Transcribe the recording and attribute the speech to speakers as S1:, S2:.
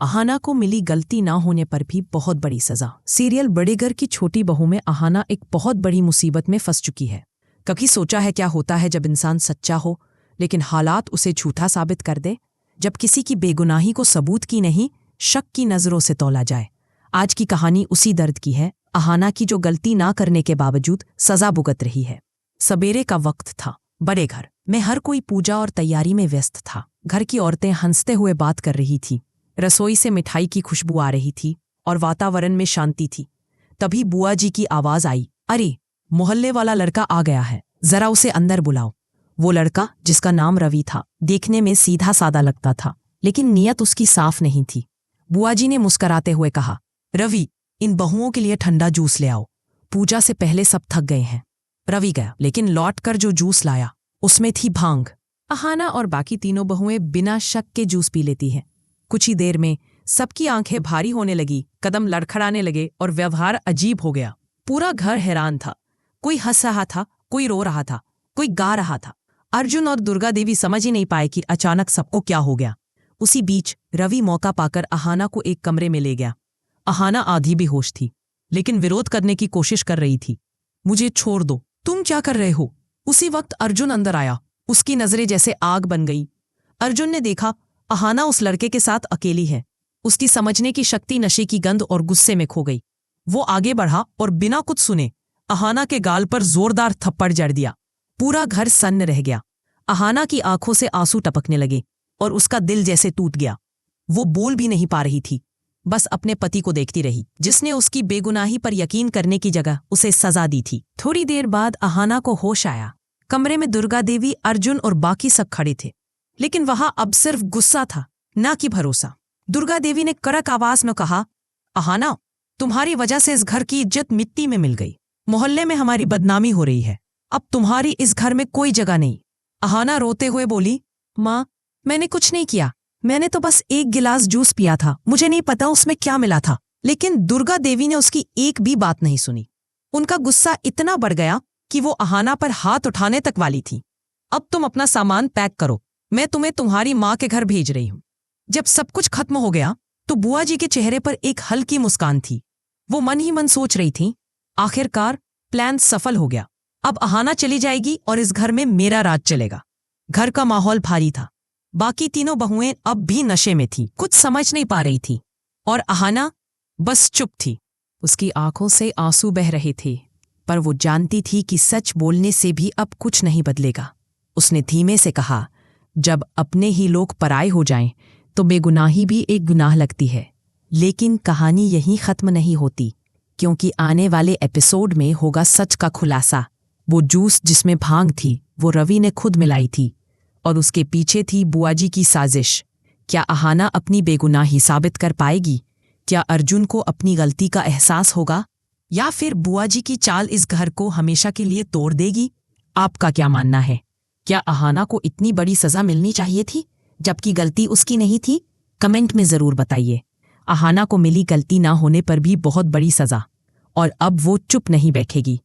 S1: अहाना को मिली गलती ना होने पर भी बहुत बड़ी सजा। सीरियल बड़े घर की छोटी बहू में अहाना एक बहुत बड़ी मुसीबत में फंस चुकी है। कभी सोचा है क्या होता है जब इंसान सच्चा हो लेकिन हालात उसे झूठा साबित कर दे, जब किसी की बेगुनाही को सबूत की नहीं शक की नजरों से तौला जाए। आज की कहानी उसी दर्द की है, अहाना की जो गलती ना करने के बावजूद सजा भुगत रही है। सवेरे का वक्त था। बड़े घर में हर कोई पूजा और तैयारी में व्यस्त था। घर की औरतें हंसते हुए बात कर रही थी, रसोई से मिठाई की खुशबू आ रही थी और वातावरण में शांति थी। तभी बुआ जी की आवाज आई, अरे मोहल्ले वाला लड़का आ गया है, जरा उसे अंदर बुलाओ। वो लड़का, जिसका नाम रवि था, देखने में सीधा सादा लगता था लेकिन नीयत उसकी साफ नहीं थी। बुआ जी ने मुस्कराते हुए कहा, रवि, इन बहुओं के लिए ठंडा जूस ले आओ, पूजा से पहले सब थक गए हैं। रवि गया, लेकिन लौट कर जो जूस लाया उसमें थी भांग। अहाना और बाकी तीनों बहुएं बिना शक के जूस पी लेती हैं। कुछ ही देर में सबकी आंखें भारी होने लगी, कदम लड़खड़ाने लगे और व्यवहार अजीब हो गया। पूरा घर हैरान था। कोई हंस रहा था, कोई रो रहा था, कोई गा रहा था। अर्जुन और दुर्गा देवी समझ ही नहीं पाए कि अचानक सबको क्या हो गया। उसी बीच रवि मौका पाकर अहाना को एक कमरे में ले गया। अहाना आधी बेहोश थी लेकिन विरोध करने की कोशिश कर रही थी। मुझे छोड़ दो, तुम क्या कर रहे हो? उसी वक्त अर्जुन अंदर आया। उसकी नजरें जैसे आग बन गई। अर्जुन ने देखा अहाना उस लड़के के साथ अकेली है। उसकी समझने की शक्ति नशे की गंध और गुस्से में खो गई। वो आगे बढ़ा और बिना कुछ सुने अहाना के गाल पर जोरदार थप्पड़ जड़ दिया। पूरा घर सन्न रह गया। अहाना की आंखों से आंसू टपकने लगे और उसका दिल जैसे टूट गया। वो बोल भी नहीं पा रही थी, बस अपने पति को देखती रही, जिसने उसकी बेगुनाही पर यकीन करने की जगह उसे सजा दी थी। थोड़ी देर बाद अहाना को होश आया। कमरे में दुर्गा देवी, अर्जुन और बाकी सब खड़े थे, लेकिन वहां अब सिर्फ गुस्सा था, ना कि भरोसा। दुर्गा देवी ने कड़क आवाज में कहा, अहाना, तुम्हारी वजह से इस घर की इज्जत मिट्टी में मिल गई। मोहल्ले में हमारी बदनामी हो रही है। अब तुम्हारी इस घर में कोई जगह नहीं। अहाना रोते हुए बोली, माँ, मैंने कुछ नहीं किया, मैंने तो बस एक गिलास जूस पिया था, मुझे नहीं पता उसमें क्या मिला था। लेकिन दुर्गा देवी ने उसकी एक भी बात नहीं सुनी। उनका गुस्सा इतना बढ़ गया कि वो अहाना पर हाथ उठाने तक वाली थी। अब तुम अपना सामान पैक करो, मैं तुम्हें तुम्हारी माँ के घर भेज रही हूं। जब सब कुछ खत्म हो गया तो बुआ जी के चेहरे पर एक हल्की मुस्कान थी। वो मन ही मन सोच रही थी, आखिरकार प्लान सफल हो गया। अब अहाना चली जाएगी और इस घर में मेरा राज चलेगा। घर का माहौल भारी था। बाकी तीनों बहुएं अब भी नशे में थी, कुछ समझ नहीं पा रही थी और अहाना बस चुप थी। उसकी आंखों से आंसू बह रहे थे, पर वो जानती थी कि सच बोलने से भी अब कुछ नहीं बदलेगा। उसने धीमे से कहा, जब अपने ही लोग पराये हो जाएं तो बेगुनाही भी एक गुनाह लगती है। लेकिन कहानी यहीं खत्म नहीं होती, क्योंकि आने वाले एपिसोड में होगा सच का खुलासा। वो जूस जिसमें भांग थी वो रवि ने खुद मिलाई थी और उसके पीछे थी बुआ जी की साजिश। क्या अहाना अपनी बेगुनाही साबित कर पाएगी? क्या अर्जुन को अपनी गलती का एहसास होगा, या फिर बुआ जी की चाल इस घर को हमेशा के लिए तोड़ देगी? आपका क्या मानना है? क्या अहाना को इतनी बड़ी सजा मिलनी चाहिए थी जबकि गलती उसकी नहीं थी? कमेंट में जरूर बताइए। अहाना को मिली गलती ना होने पर भी बहुत बड़ी सजा, और अब वो चुप नहीं बैठेगी।